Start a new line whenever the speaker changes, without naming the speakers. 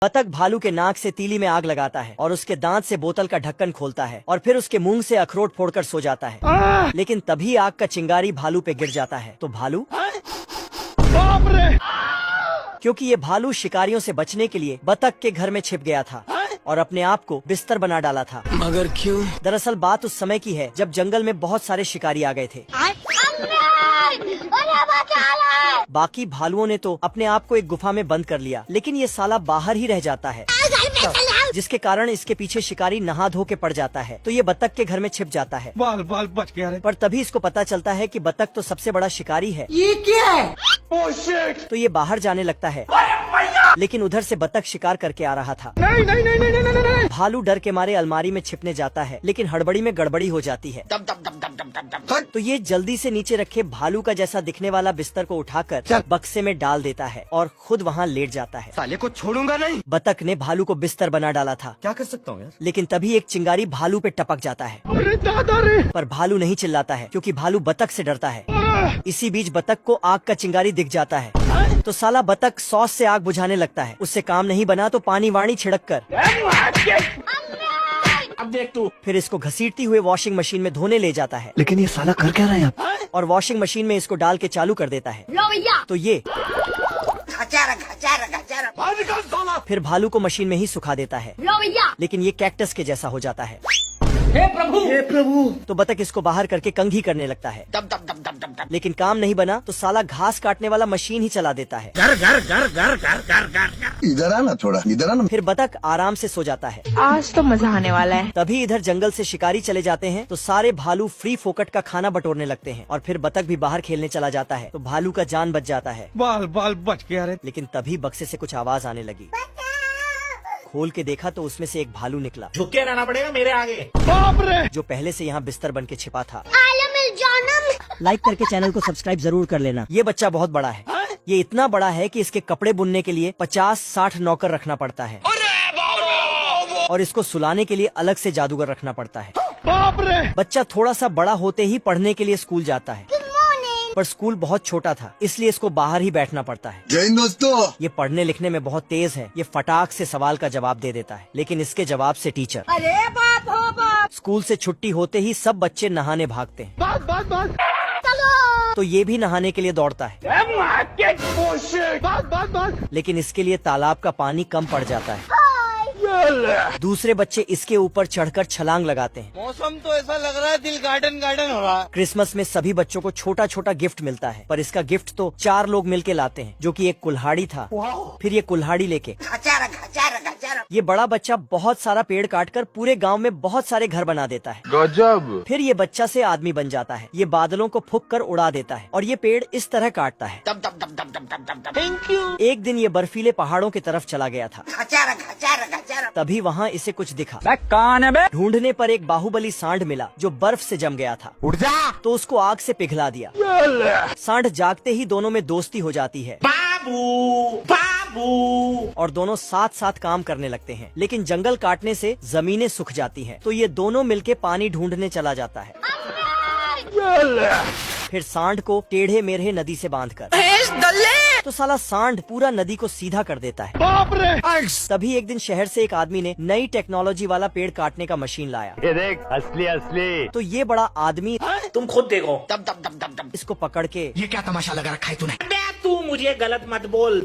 बतख भालू के नाक से तीली में आग लगाता है और उसके दांत से बोतल का ढक्कन खोलता है और फिर उसके मुंह से अखरोट फोड़कर सो जाता है। लेकिन तभी आग का चिंगारी भालू पे गिर जाता है तो भालू
बाप रे!
क्योंकि ये भालू शिकारियों से बचने के लिए बतख के घर में छिप गया था और अपने आप को बिस्तर बना डाला था।
मगर क्यों?
दरअसल बात उस समय की है जब जंगल में बहुत सारे शिकारी आ गए थे। बाकी भालुओं ने तो अपने आप को एक गुफा में बंद कर लिया, लेकिन ये साला बाहर ही रह जाता है, जिसके कारण इसके पीछे शिकारी नहा धो के पड़ जाता है। तो ये बतख के घर में छिप जाता है।
बाल बाल बच गया रे।
पर तभी इसको पता चलता है कि बतख तो सबसे बड़ा शिकारी है।
ये क्या है? Oh shit!
तो ये बाहर जाने लगता है, लेकिन उधर से बतख शिकार करके आ रहा था।
नहीं नहीं नहीं नहीं नहीं नहीं।
भालू डर के मारे अलमारी में छिपने जाता है, लेकिन हड़बड़ी में गड़बड़ी हो जाती है। तो ये जल्दी से नीचे रखे भालू का जैसा दिखने वाला बिस्तर को उठाकर बक्से में डाल देता है और खुद वहाँ लेट जाता है।
साले को छोड़ूंगा नहीं।
बतख ने भालू को बिस्तर बना डाला था।
क्या कर सकता हूँ यार?
लेकिन तभी एक चिंगारी भालू पे टपक जाता है।
अरे दादा रे!
पर भालू नहीं चिल्लाता है क्योंकि भालू बतख से डरता है। इसी बीच बतख को आग का चिंगारी दिख जाता है तो साला बतख सॉस से आग बुझाने लगता है। उससे काम नहीं बना तो पानी वाणी छिड़क कर
अब देख तू।
फिर इसको घसीटती हुए वॉशिंग मशीन में धोने ले जाता है
लेकिन ये साला कर क्या रहा है यहाँ?
और वॉशिंग मशीन में इसको डाल के चालू कर देता है। तो ये
बाहर निकल साला!
फिर भालू को मशीन में ही सुखा देता है, लेकिन ये कैक्टस के जैसा हो जाता है।
हे प्रभु! हे प्रभु!
तो बतख इसको बाहर करके कंघी करने लगता है। लेकिन काम नहीं बना तो साला घास काटने वाला मशीन ही चला देता है।
इधर आना, थोड़ा इधर आना।
फिर बतख आराम से सो जाता है।
आज तो मजा आने वाला है।
तभी इधर जंगल से शिकारी चले जाते हैं तो सारे भालू फ्री फोकट का खाना बटोरने लगते हैं और फिर बतख भी बाहर खेलने चला जाता है तो भालू का जान बच जाता है।
बाल बाल बच गया रे।
लेकिन तभी बक्से से कुछ आवाज आने लगी। खोल के देखा तो उसमें से एक भालू निकला
झुक के रहना पड़ेगा मेरे आगे।
बाप रे!
जो पहले से यहाँ बिस्तर बन के छिपा था। लाइक करके चैनल को सब्सक्राइब जरूर कर लेना। ये बच्चा बहुत बड़ा है। ये इतना बड़ा है कि इसके कपड़े बुनने के लिए 50-60 नौकर रखना पड़ता है और इसको सुलाने के लिए अलग से जादूगर रखना पड़ता है।
बाप रे!
बच्चा थोड़ा सा बड़ा होते ही पढ़ने के लिए स्कूल जाता है, पर स्कूल बहुत छोटा था इसलिए इसको बाहर ही बैठना पड़ता है।
जय हिंद दोस्तों।
ये पढ़ने लिखने में बहुत तेज है। ये फटाक से सवाल का जवाब दे देता है, लेकिन इसके जवाब से टीचर
अरे बाप हो बाप।
स्कूल से छुट्टी होते ही सब बच्चे नहाने भागते हैं।
बस
तो ये भी नहाने के लिए दौड़ता है,
ओह शिट! बस
लेकिन इसके लिए तालाब का पानी कम पड़ जाता है। दूसरे बच्चे इसके ऊपर चढ़कर छलांग लगाते हैं।
मौसम तो ऐसा लग रहा है दिल गार्डन गार्डन हो रहा है।
क्रिसमस में सभी बच्चों को छोटा छोटा गिफ्ट मिलता है, पर इसका गिफ्ट तो 4 लोग मिलके लाते हैं, जो कि एक कुल्हाड़ी था। फिर ये कुल्हाड़ी लेके ये बड़ा बच्चा बहुत सारा पेड़ काटकर पूरे गांव में बहुत सारे घर बना देता है।
गजब।
फिर ये बच्चा से आदमी बन जाता है। ये बादलों को फूंक कर उड़ा देता है और ये पेड़ इस तरह काटता है।
Thank you.
एक दिन ये बर्फीले पहाड़ों की तरफ चला गया था। तभी वहाँ इसे कुछ दिखा।
कौन है बे?
ढूंढने पर एक बाहुबली सांड मिला जो बर्फ से जम गया था।
उठ जा।
तो उसको आग से पिघला दिया। सांड जागते ही दोनों में दोस्ती हो जाती है
बाबू बाबू।
और दोनों साथ साथ काम करने लगते हैं। लेकिन जंगल काटने से जमीनें सूख जाती हैं, तो ये दोनों मिलके पानी ढूंढने चला जाता है। फिर सांड को टेढ़े मेढ़े नदी से बांधकर तो साला सांड पूरा नदी को सीधा कर देता है।
बाप रे!
तभी एक दिन शहर से एक आदमी ने नई टेक्नोलॉजी वाला पेड़ काटने का मशीन लाया।
ये देख, असली असली।
तो ये बड़ा आदमी
तुम खुद देखो।
इसको पकड़ के
ये क्या तमाशा लगा रखा है तूने? तू मुझे गलत मत बोल।